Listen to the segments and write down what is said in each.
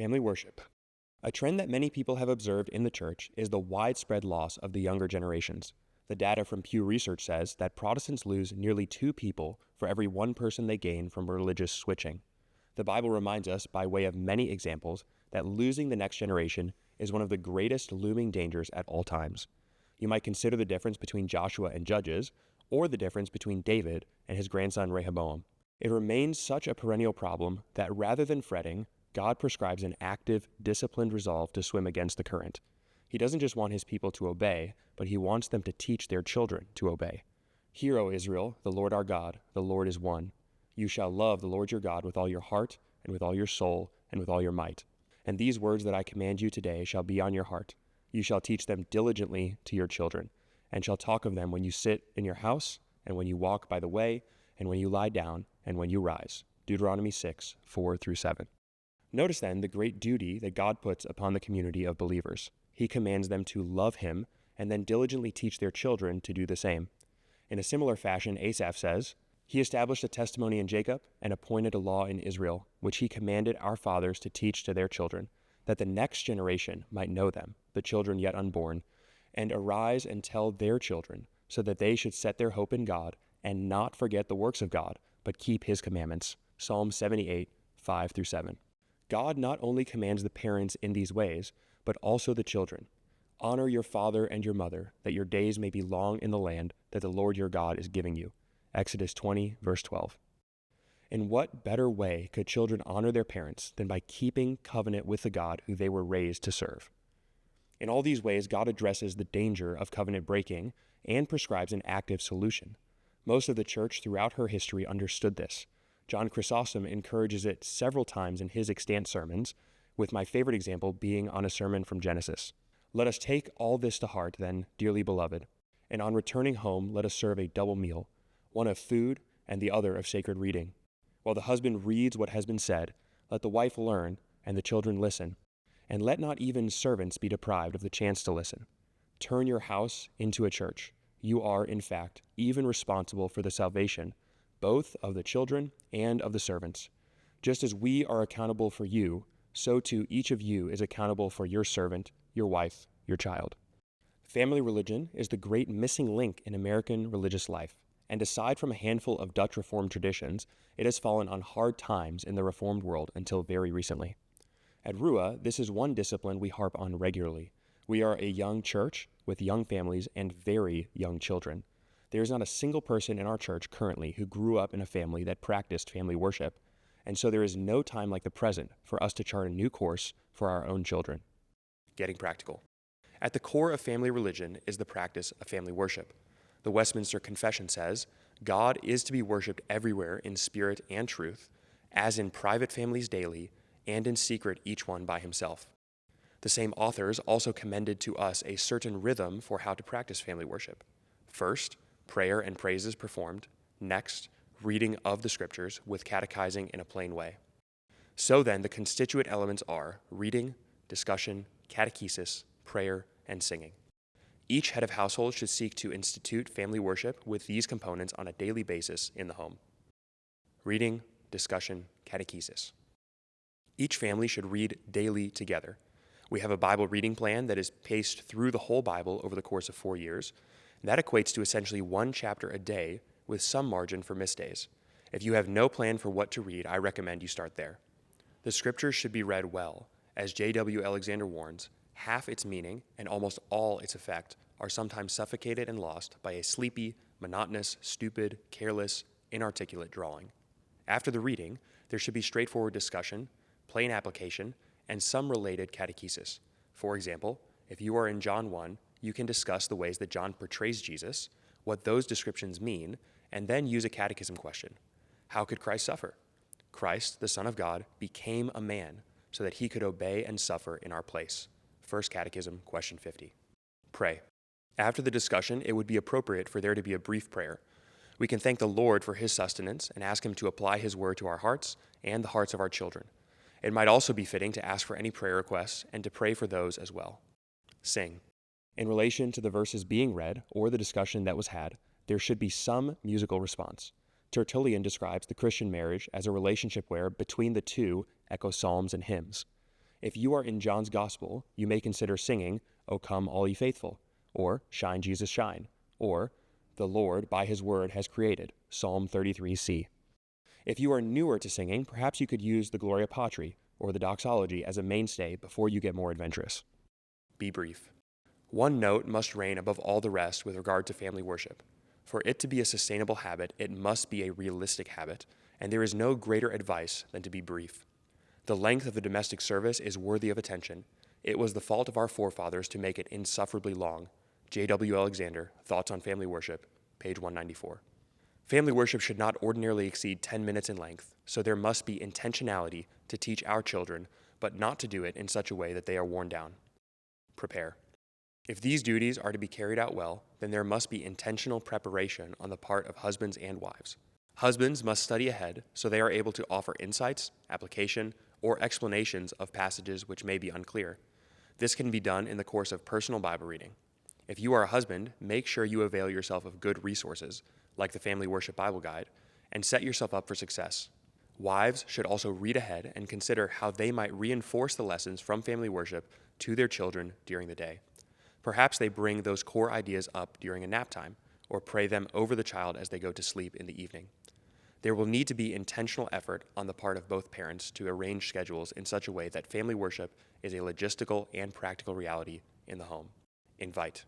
Family worship. A trend that many people have observed in the church is the widespread loss of the younger generations. The data from Pew Research says that Protestants lose nearly 2 people for every 1 person they gain from religious switching. The Bible reminds us, by way of many examples, that losing the next generation is one of the greatest looming dangers at all times. You might consider the difference between Joshua and Judges, or the difference between David and his grandson Rehoboam. It remains such a perennial problem that rather than fretting, God prescribes an active, disciplined resolve to swim against the current. He doesn't just want his people to obey, but he wants them to teach their children to obey. Hear, O Israel, the Lord our God, the Lord is one. You shall love the Lord your God with all your heart, and with all your soul, and with all your might. And these words that I command you today shall be on your heart. You shall teach them diligently to your children, and shall talk of them when you sit in your house, and when you walk by the way, and when you lie down, and when you rise. Deuteronomy 6, 4-7. Notice then the great duty that God puts upon the community of believers. He commands them to love him, and then diligently teach their children to do the same. In a similar fashion, Asaph says, He established a testimony in Jacob, and appointed a law in Israel, which he commanded our fathers to teach to their children, that the next generation might know them, the children yet unborn, and arise and tell their children, so that they should set their hope in God, and not forget the works of God, but keep his commandments. Psalm 78, 5-7. God not only commands the parents in these ways, but also the children. Honor your father and your mother, that your days may be long in the land that the Lord your God is giving you. Exodus 20, verse 12. In what better way could children honor their parents than by keeping covenant with the God who they were raised to serve? In all these ways, God addresses the danger of covenant breaking and prescribes an active solution. Most of the church throughout her history understood this. John Chrysostom encourages it several times in his extant sermons, with my favorite example being on a sermon from Genesis. Let us take all this to heart, then, dearly beloved, and on returning home let us serve a double meal, one of food and the other of sacred reading. While the husband reads what has been said, let the wife learn and the children listen, and let not even servants be deprived of the chance to listen. Turn your house into a church. You are, in fact, even responsible for the salvation, both of the children and of the servants. Just as we are accountable for you, so too each of you is accountable for your servant, your wife, your child. Family religion is the great missing link in American religious life, and aside from a handful of Dutch Reformed traditions, it has fallen on hard times in the Reformed world until very recently. At Rua, this is one discipline we harp on regularly. We are a young church with young families and very young children. There is not a single person in our church currently who grew up in a family that practiced family worship, and so there is no time like the present for us to chart a new course for our own children. Getting practical. At the core of family religion is the practice of family worship. The Westminster Confession says, God is to be worshipped everywhere in spirit and truth, as in private families daily, and in secret each one by himself. The same authors also commended to us a certain rhythm for how to practice family worship. First, prayer and praises performed. Next, reading of the scriptures with catechizing in a plain way. So then, the constituent elements are reading, discussion, catechesis, prayer, and singing. Each head of household should seek to institute family worship with these components on a daily basis in the home. Reading, discussion, catechesis. Each family should read daily together. We have a Bible reading plan that is paced through the whole Bible over the course of 4 years. That equates to essentially 1 chapter a day with some margin for missed days. If you have no plan for what to read, I recommend you start there. The scriptures should be read well. As J.W. Alexander warns, half its meaning and almost all its effect are sometimes suffocated and lost by a sleepy, monotonous, stupid, careless, inarticulate drawing. After the reading, there should be straightforward discussion, plain application, and some related catechesis. For example, if you are in John 1, you can discuss the ways that John portrays Jesus, what those descriptions mean, and then use a catechism question. How could Christ suffer? Christ, the Son of God, became a man so that he could obey and suffer in our place. First Catechism, question 50. Pray. After the discussion, it would be appropriate for there to be a brief prayer. We can thank the Lord for his sustenance and ask him to apply his word to our hearts and the hearts of our children. It might also be fitting to ask for any prayer requests and to pray for those as well. Sing. In relation to the verses being read or the discussion that was had, there should be some musical response. Tertullian describes the Christian marriage as a relationship where, between the two, echo psalms and hymns. If you are in John's Gospel, you may consider singing, O come all ye faithful, or Shine Jesus shine, or The Lord by his word has created, Psalm 33c. If you are newer to singing, perhaps you could use the Gloria Patri or the doxology as a mainstay before you get more adventurous. Be brief. One note must reign above all the rest with regard to family worship. For it to be a sustainable habit, it must be a realistic habit, and there is no greater advice than to be brief. The length of the domestic service is worthy of attention. It was the fault of our forefathers to make it insufferably long. J.W. Alexander, Thoughts on Family Worship, page 194. Family worship should not ordinarily exceed 10 minutes in length, so there must be intentionality to teach our children, but not to do it in such a way that they are worn down. Prepare. If these duties are to be carried out well, then there must be intentional preparation on the part of husbands and wives. Husbands must study ahead so they are able to offer insights, application, or explanations of passages which may be unclear. This can be done in the course of personal Bible reading. If you are a husband, make sure you avail yourself of good resources, like the Family Worship Bible Guide, and set yourself up for success. Wives should also read ahead and consider how they might reinforce the lessons from family worship to their children during the day. Perhaps they bring those core ideas up during a nap time, or pray them over the child as they go to sleep in the evening. There will need to be intentional effort on the part of both parents to arrange schedules in such a way that family worship is a logistical and practical reality in the home. Invite.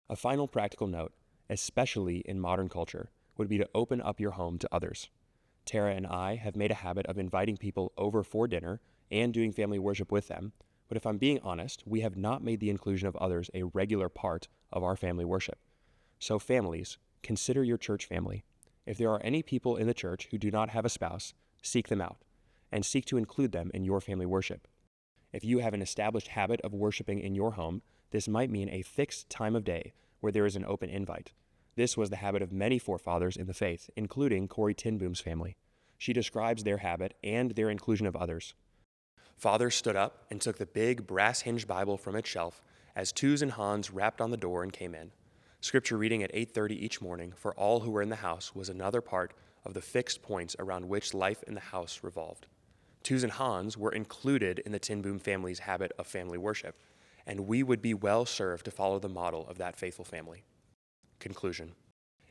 A final practical note, especially in modern culture, would be to open up your home to others. Tara and I have made a habit of inviting people over for dinner and doing family worship with them, but if I'm being honest, we have not made the inclusion of others a regular part of our family worship. So families, consider your church family. If there are any people in the church who do not have a spouse, seek them out, and seek to include them in your family worship. If you have an established habit of worshiping in your home, this might mean a fixed time of day where there is an open invite. This was the habit of many forefathers in the faith, including Corrie ten Boom's family. She describes their habit and their inclusion of others. Father stood up and took the big brass-hinged Bible from its shelf as Tooz and Hans rapped on the door and came in. Scripture reading at 8:30 each morning for all who were in the house was another part of the fixed points around which life in the house revolved. Tooz and Hans were included in the ten Boom family's habit of family worship, and we would be well served to follow the model of that faithful family. Conclusion.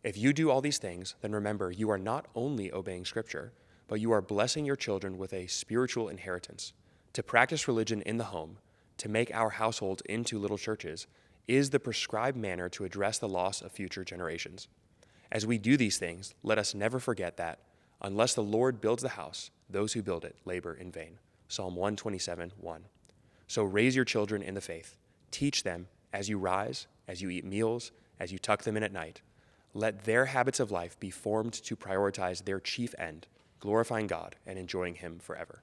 If you do all these things, then remember you are not only obeying Scripture, but you are blessing your children with a spiritual inheritance. To practice religion in the home, to make our households into little churches, is the prescribed manner to address the loss of future generations. As we do these things, let us never forget that, unless the Lord builds the house, those who build it labor in vain. Psalm 127:1. So raise your children in the faith. Teach them as you rise, as you eat meals, as you tuck them in at night. Let their habits of life be formed to prioritize their chief end, glorifying God and enjoying Him forever.